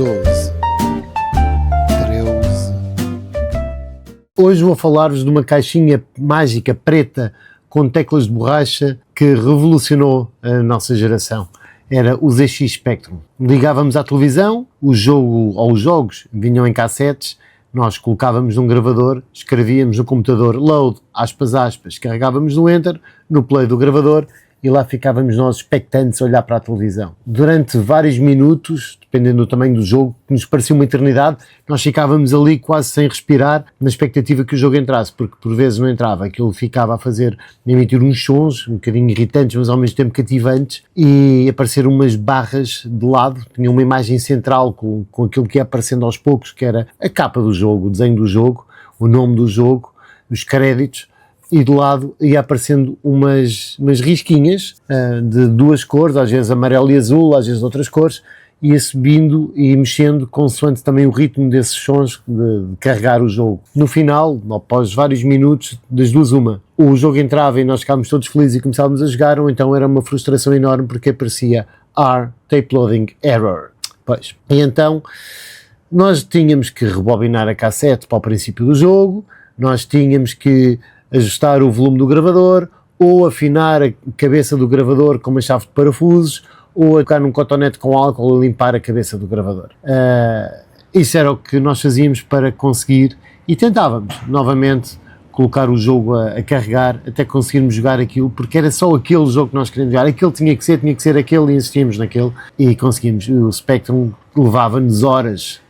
12, 13. Hoje vou falar-vos de uma caixinha mágica preta com teclas de borracha que revolucionou a nossa geração. Era o ZX Spectrum. Ligávamos à televisão, o jogo ou os jogos vinham em cassetes, nós colocávamos num gravador, escrevíamos no computador load, aspas, aspas, carregávamos no enter, no play do gravador e lá ficávamos nós expectantes a olhar para a televisão. Durante vários minutos, dependendo do tamanho do jogo, que nos parecia uma eternidade, nós ficávamos ali quase sem respirar, na expectativa que o jogo entrasse, porque por vezes não entrava, aquilo ficava a emitir uns sons um bocadinho irritantes, mas ao mesmo tempo cativantes, e aparecer umas barras de lado, tinha uma imagem central com aquilo que ia aparecendo aos poucos, que era a capa do jogo, o desenho do jogo, o nome do jogo, os créditos, e do lado ia aparecendo umas risquinhas de duas cores, às vezes amarelo e azul, às vezes outras cores, ia subindo e mexendo consoante também o ritmo desses sons de carregar o jogo. No final, após vários minutos, das duas uma, o jogo entrava e nós ficávamos todos felizes e começávamos a jogar, ou então era uma frustração enorme porque aparecia R, Tape Loading Error. Pois, e então nós tínhamos que rebobinar a cassete para o princípio do jogo, nós tínhamos que ajustar o volume do gravador, ou afinar a cabeça do gravador com uma chave de parafusos, ou colocar num cotonete com álcool e limpar a cabeça do gravador. Isso era o que nós fazíamos para conseguir, e tentávamos novamente colocar o jogo a carregar até conseguirmos jogar aquilo, porque era só aquele jogo que nós queríamos jogar, aquele tinha que ser aquele, e insistíamos naquele, e conseguimos. O Spectrum levava-nos horas,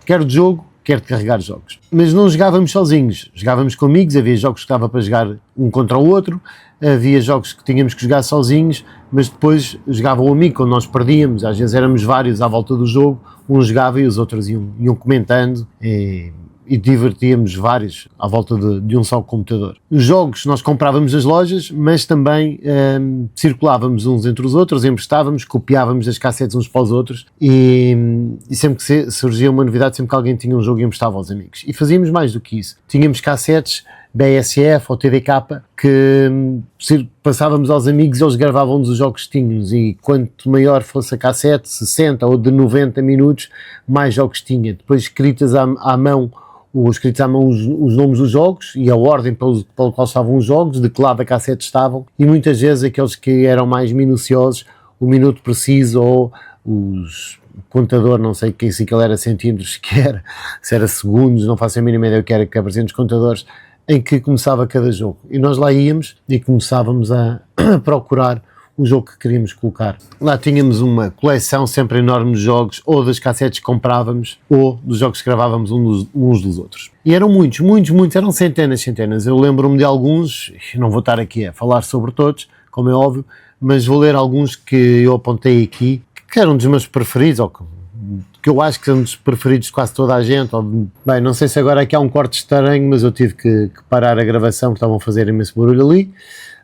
quer de jogo, quer de carregar jogos. Mas não jogávamos sozinhos, jogávamos com amigos, havia jogos que dava para jogar um contra o outro, havia jogos que tínhamos que jogar sozinhos, mas depois jogava o amigo quando nós perdíamos, às vezes éramos vários à volta do jogo, um jogava e os outros iam comentando, e divertíamos vários à volta de um só computador. Os jogos nós comprávamos nas lojas, mas também circulávamos uns entre os outros, emprestávamos, copiávamos as cassetes uns para os outros, e sempre que surgia uma novidade, sempre que alguém tinha um jogo, emprestava aos amigos. E fazíamos mais do que isso. Tínhamos cassetes BSF ou TDK que passávamos aos amigos e eles gravavam-nos os jogos que tínhamos, e quanto maior fosse a cassete, 60 ou de 90 minutos, mais jogos tinha. Depois escritos à mão os nomes dos jogos e a ordem pelo qual estavam os jogos, de que lado da cassete estavam, e muitas vezes aqueles que eram mais minuciosos, o minuto preciso ou o contador, não sei se aquilo era centímetros, se era segundos, não faço a mínima ideia o que era que aparecia nos contadores, em que começava cada jogo. E nós lá íamos e começávamos a procurar o jogo que queríamos colocar. Lá tínhamos uma coleção sempre enorme de jogos, ou das cassetes que comprávamos, ou dos jogos que gravávamos uns dos outros. E eram muitos, eram centenas. Eu lembro-me de alguns, não vou estar aqui a falar sobre todos, como é óbvio, mas vou ler alguns que eu apontei aqui, que eram dos meus preferidos, ou que eu acho que são dos preferidos de quase toda a gente. Bem, não sei se agora aqui há um corte estranho, mas eu tive que parar a gravação, porque estavam a fazer imenso barulho ali.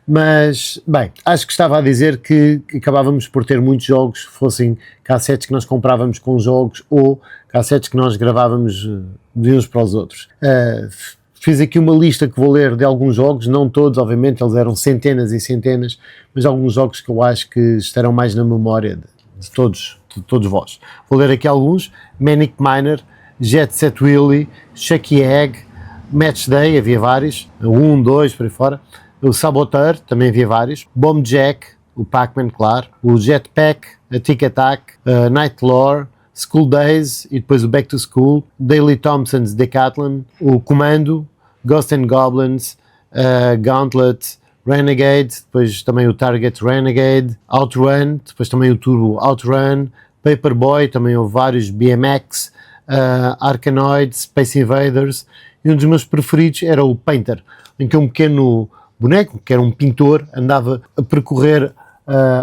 Mas, bem, acho que estava a dizer que acabávamos por ter muitos jogos, fossem cassetes que nós comprávamos com jogos ou cassetes que nós gravávamos de uns para os outros. Fiz aqui uma lista que vou ler de alguns jogos, não todos, obviamente, eles eram centenas e centenas, mas alguns jogos que eu acho que estarão mais na memória de todos vós. Vou ler aqui alguns: Manic Miner, Jet Set Willy, Chucky Egg, Match Day, havia vários, 1, 2, por aí fora. O Saboteur, também havia vários, Bomb Jack, o Pac-Man, claro, o Jetpack, a Tic Tac, Night Lore, School Days e depois o Back to School, Daley Thompson's Decathlon, o Commando, Ghosts and Goblins, Gauntlet, Renegade, depois também o Target Renegade, Outrun, depois também o Turbo Outrun, Paperboy, também houve vários, BMX, Arkanoid, Space Invaders, e um dos meus preferidos era o Painter, em que um pequeno boneco, que era um pintor, andava a percorrer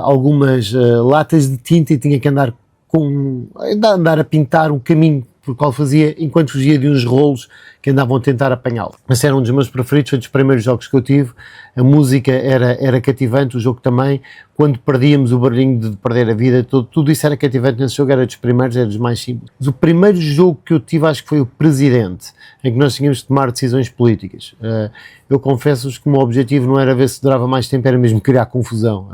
algumas latas de tinta e tinha que andar a pintar o caminho por qual fazia, enquanto fugia de uns rolos que andavam a tentar apanhá-lo. Esse era um dos meus preferidos, foi dos primeiros jogos que eu tive, a música era cativante, o jogo também, quando perdíamos o barulhinho de perder a vida, tudo isso era cativante nesse jogo, era dos primeiros, era dos mais simples. Mas o primeiro jogo que eu tive, acho que foi o Presidente, em que nós tínhamos de tomar decisões políticas. Eu confesso-vos que o meu objetivo não era ver se durava mais tempo, era mesmo criar confusão.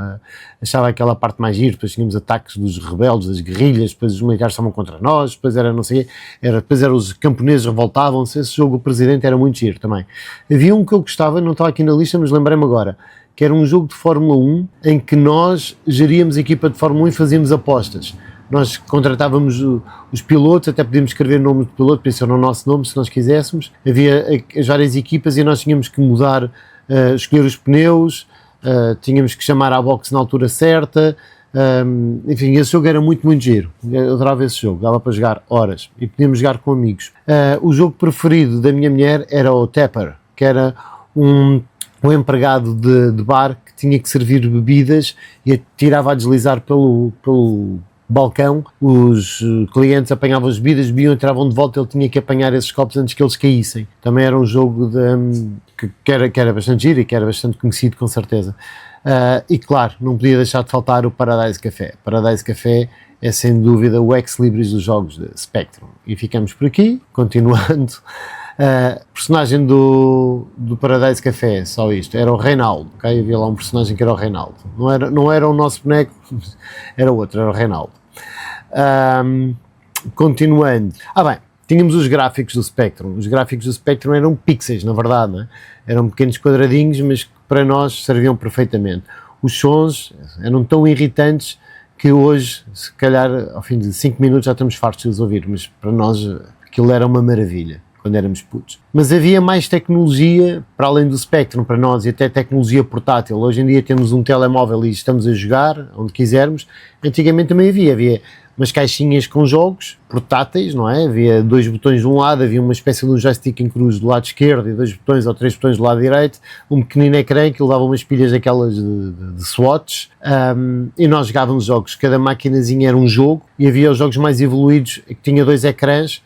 Achava aquela parte mais giro, depois tínhamos ataques dos rebeldes, das guerrilhas, depois os militares estavam contra nós, depois era não sei, depois eram os camponeses revoltavam-se. Esse jogo, o Presidente, era muito giro também. Havia um que eu gostava, não estava aqui na lista, mas lembrei-me agora, que era um jogo de Fórmula 1 em que nós geríamos a equipa de Fórmula 1 e fazíamos apostas. Nós contratávamos os pilotos, até podíamos escrever o nome do piloto, para isso era o nosso nome, se nós quiséssemos. Havia as várias equipas e nós tínhamos que mudar, escolher os pneus, tínhamos que chamar à boxe na altura certa. Enfim, esse jogo era muito, muito giro. Eu adorava esse jogo, dava para jogar horas e podíamos jogar com amigos. O jogo preferido da minha mulher era o Tapper, que era um empregado de bar que tinha que servir bebidas e tirava a deslizar pelo balcão, os clientes apanhavam as bebidas, bebiam, entravam de volta, ele tinha que apanhar esses copos antes que eles caíssem. Também era um jogo que era bastante giro e que era bastante conhecido, com certeza. E claro, não podia deixar de faltar o Paradise Café. Paradise Café é sem dúvida o ex-libris dos jogos de Spectrum. E ficamos por aqui, continuando. Personagem do Paradise Café, só isto, era o Reinaldo, okay? Havia lá um personagem que era o Reinaldo, não era o nosso boneco, era outro, era o Reinaldo. Continuando, bem, tínhamos os gráficos do Spectrum. Os gráficos do Spectrum eram pixels, na verdade, não é? Eram pequenos quadradinhos, mas que para nós serviam perfeitamente. Os sons eram tão irritantes que hoje, se calhar, ao fim de 5 minutos já estamos fartos de os ouvir, mas para nós aquilo era uma maravilha quando éramos putos. Mas havia mais tecnologia para além do Spectrum para nós, e até tecnologia portátil. Hoje em dia temos um telemóvel e estamos a jogar onde quisermos. Antigamente também havia umas caixinhas com jogos portáteis, não é? Havia 2 botões de um lado, havia uma espécie de um joystick em cruz do lado esquerdo e 2 botões ou 3 botões do lado direito, um pequenino ecrã que levava umas pilhas daquelas de Swatch, e nós jogávamos jogos. Cada maquinazinha era um jogo, e havia os jogos mais evoluídos que tinha 2 ecrãs.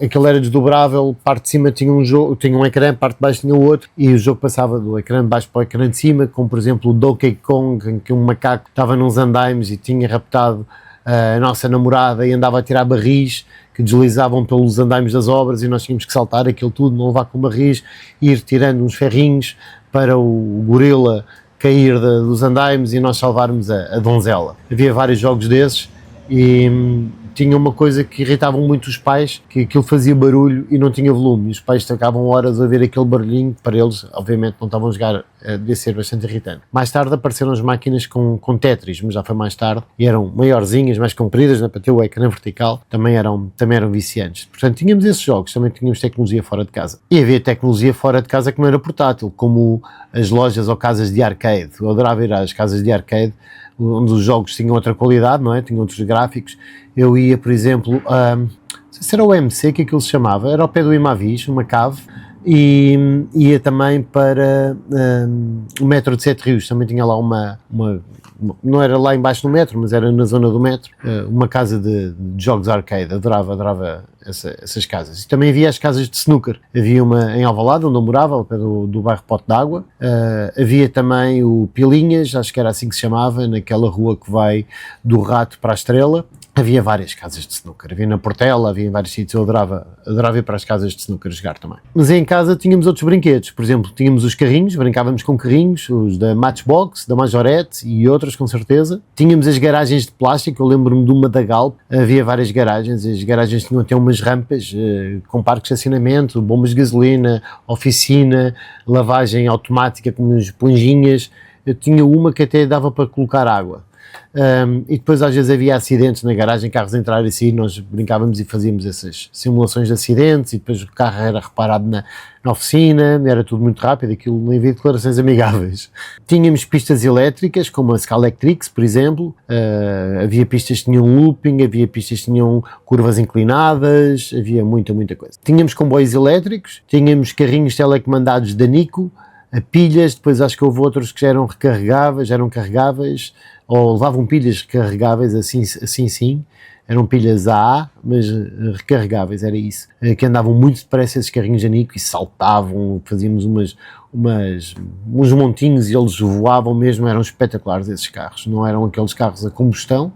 Aquele era desdobrável, parte de cima tinha um ecrã, parte de baixo tinha o outro, e o jogo passava do ecrã de baixo para o ecrã de cima, como por exemplo o Donkey Kong, em que um macaco estava nos andaimes e tinha raptado a nossa namorada e andava a tirar barris que deslizavam pelos andaimes das obras, e nós tínhamos que saltar aquilo tudo, não levar com barris, ir tirando uns ferrinhos para o gorila cair dos andaimes e nós salvarmos a donzela. Havia vários jogos desses, e tinha uma coisa que irritava muito os pais, que aquilo fazia barulho e não tinha volume, e os pais ficavam horas a ver aquele barulhinho, para eles obviamente não estavam a jogar, devia ser bastante irritante. Mais tarde apareceram as máquinas com Tetris, mas já foi mais tarde, e eram maiorzinhas, mais compridas, para ter o ecrã vertical, também eram viciantes. Portanto, tínhamos esses jogos, também tínhamos tecnologia fora de casa. E havia tecnologia fora de casa que não era portátil, como as lojas ou casas de arcade. Eu adorava ir às casas de arcade, onde os jogos tinham outra qualidade, não é? Tinham outros gráficos. Eu ia, por exemplo, não sei se era o MC que aquilo se chamava, era ao pé do Imavis, uma cave, e ia também para o metro de Sete Rios, também tinha lá uma não era lá embaixo no metro, mas era na zona do metro, uma casa de jogos arcade. Adorava essas casas. E também havia as casas de snooker. Havia uma em Alvalade, onde eu morava, ao pé do bairro Pote d'Água. Havia também o Pilinhas, acho que era assim que se chamava, naquela rua que vai do Rato para a Estrela. Havia várias casas de snooker, havia na Portela, havia em vários sítios. Eu adorava ir para as casas de snooker jogar também. Mas em casa tínhamos outros brinquedos, por exemplo, tínhamos os carrinhos, brincávamos com carrinhos, os da Matchbox, da Majorette e outros com certeza. Tínhamos as garagens de plástico, eu lembro-me de uma da Galp, havia várias garagens, as garagens tinham até umas rampas com parques de estacionamento, bombas de gasolina, oficina, lavagem automática com umas esponjinhas. Eu tinha uma que até dava para colocar água. E depois às vezes havia acidentes na garagem, carros a entrar e sair, nós brincávamos e fazíamos essas simulações de acidentes, e depois o carro era reparado na oficina, era tudo muito rápido, aquilo nem havia declarações amigáveis. Tínhamos pistas elétricas, como a Scalectrix, por exemplo, havia pistas que tinham looping, havia pistas que tinham curvas inclinadas, havia muita coisa. Tínhamos comboios elétricos, tínhamos carrinhos telecomandados da Nico, a pilhas, depois acho que houve outros que já eram carregáveis, ou levavam pilhas recarregáveis, assim sim, eram pilhas AA, mas recarregáveis, era isso, que andavam muito depressa esses carrinhos a Nico e saltavam, fazíamos uns montinhos e eles voavam mesmo, eram espetaculares esses carros, não eram aqueles carros a combustão,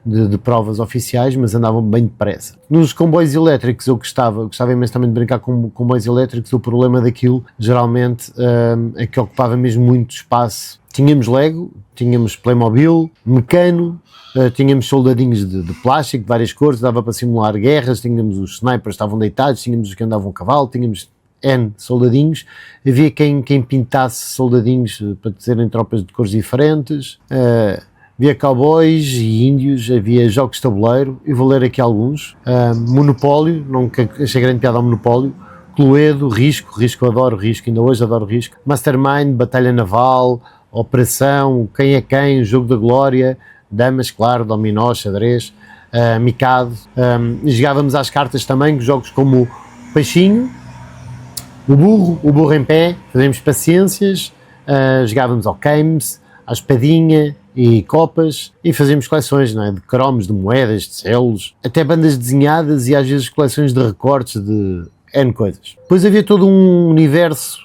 de provas oficiais, mas andavam bem depressa. Nos comboios elétricos eu gostava imenso também de brincar com comboios elétricos. O problema daquilo, geralmente, é que ocupava mesmo muito espaço. Tínhamos Lego, tínhamos Playmobil, Mecano, tínhamos soldadinhos de plástico de várias cores, dava para simular guerras, tínhamos os snipers estavam deitados, tínhamos os que andavam a cavalo, tínhamos N soldadinhos, havia quem pintasse soldadinhos para serem tropas de cores diferentes, havia cowboys e índios, havia jogos de tabuleiro, e vou ler aqui alguns. Monopólio, nunca achei grande piada ao Monopólio. Cluedo, Risco, adoro Risco, ainda hoje adoro Risco. Mastermind, Batalha Naval, Operação, Quem é Quem, Jogo da Glória, Damas, claro, Dominó, Xadrez, Micado. Jogávamos às cartas também, jogos como Peixinho, o Burro em Pé, fazíamos paciências, jogávamos ao Games, à Espadinha e copas, e fazíamos coleções, não é? De cromos, de moedas, de selos, até bandas desenhadas e às vezes coleções de recortes de N coisas. Depois havia todo um universo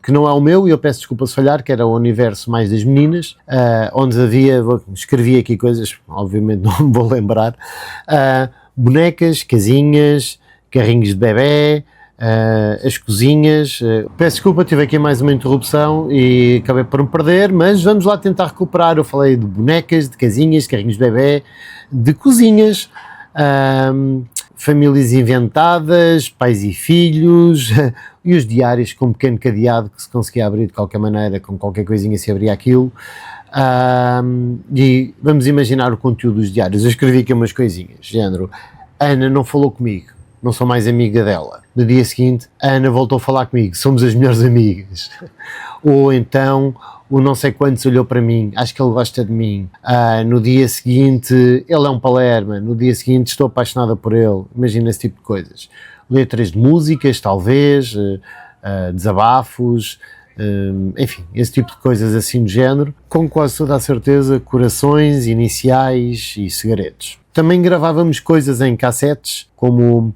que não é o meu, e eu peço desculpa se falhar, que era o universo mais das meninas, onde escrevi aqui coisas, obviamente não me vou lembrar, bonecas, casinhas, carrinhos de bebê, as cozinhas. Peço desculpa, tive aqui mais uma interrupção e acabei por me perder, mas vamos lá tentar recuperar. Eu falei de bonecas, de casinhas, de carrinhos de bebê, de cozinhas, famílias inventadas, pais e filhos, e os diários com um pequeno cadeado que se conseguia abrir de qualquer maneira, com qualquer coisinha se abria aquilo. E vamos imaginar o conteúdo dos diários. Eu escrevi aqui umas coisinhas, género: Ana não falou comigo, não sou mais amiga dela. No dia seguinte, a Ana voltou a falar comigo, somos as melhores amigas. Ou então, o não sei quantos olhou para mim, acho que ele gosta de mim. No dia seguinte, ele é um palerma, no dia seguinte estou apaixonada por ele. Imagina esse tipo de coisas. Letras de músicas, talvez, desabafos, enfim, esse tipo de coisas assim do género. Com quase toda a certeza, corações, iniciais e segredos. Também gravávamos coisas em cassetes, como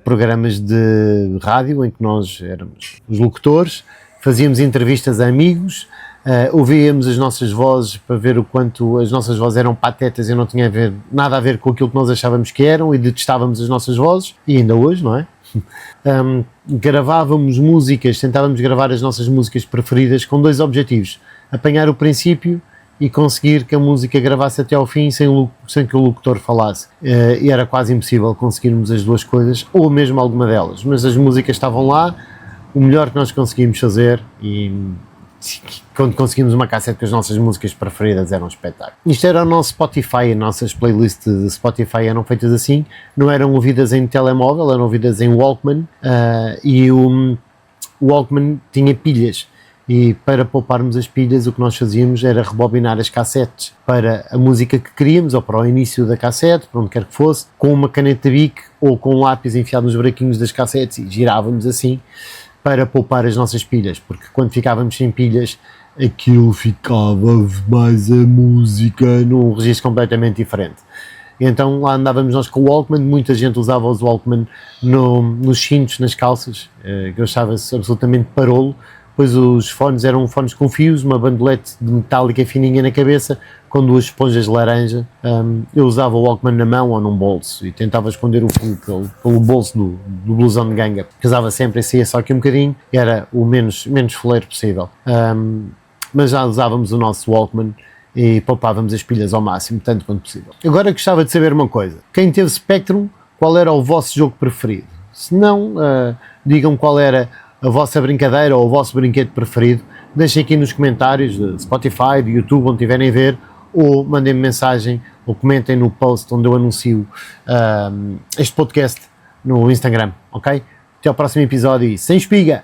programas de rádio, em que nós éramos os locutores, fazíamos entrevistas a amigos, ouvíamos as nossas vozes para ver o quanto as nossas vozes eram patetas e não tinha nada a ver com aquilo que nós achávamos que eram, e detestávamos as nossas vozes, e ainda hoje, não é? Gravávamos músicas, tentávamos gravar as nossas músicas preferidas com dois objetivos: apanhar o princípio e conseguir que a música gravasse até ao fim sem que o locutor falasse. E era quase impossível conseguirmos as duas coisas, ou mesmo alguma delas, mas as músicas estavam lá, o melhor que nós conseguimos fazer, e quando conseguimos uma cassete com as nossas músicas preferidas era um espetáculo. Isto era o nosso Spotify, as nossas playlists de Spotify eram feitas assim, não eram ouvidas em telemóvel, eram ouvidas em Walkman, e o Walkman tinha pilhas. E para pouparmos as pilhas, o que nós fazíamos era rebobinar as cassetes para a música que queríamos, ou para o início da cassete, para onde quer que fosse, com uma caneta Bic ou com um lápis enfiado nos buraquinhos das cassetes, e girávamos assim para poupar as nossas pilhas, porque quando ficávamos sem pilhas, aquilo ficava mais a música num registro completamente diferente. E então lá andávamos nós com o Walkman, muita gente usava os Walkman nos cintos, nas calças, que eu achava absolutamente parolo. Pois os fones eram fones com fios, uma bandolete de metálica fininha na cabeça, com duas esponjas de laranja. Eu usava o Walkman na mão ou num bolso e tentava esconder o fio pelo bolso do blusão de ganga, que usava sempre e saía só aqui um bocadinho, era o menos foleiro possível. Mas já usávamos o nosso Walkman e poupávamos as pilhas ao máximo, tanto quanto possível. Agora gostava de saber uma coisa: quem teve Spectrum, qual era o vosso jogo preferido? Se não, digam qual era a vossa brincadeira ou o vosso brinquedo preferido. Deixem aqui nos comentários de Spotify, de YouTube, onde tiverem a ver, ou mandem-me mensagem, ou comentem no post onde eu anuncio este podcast no Instagram, ok? Até ao próximo episódio e sem espiga!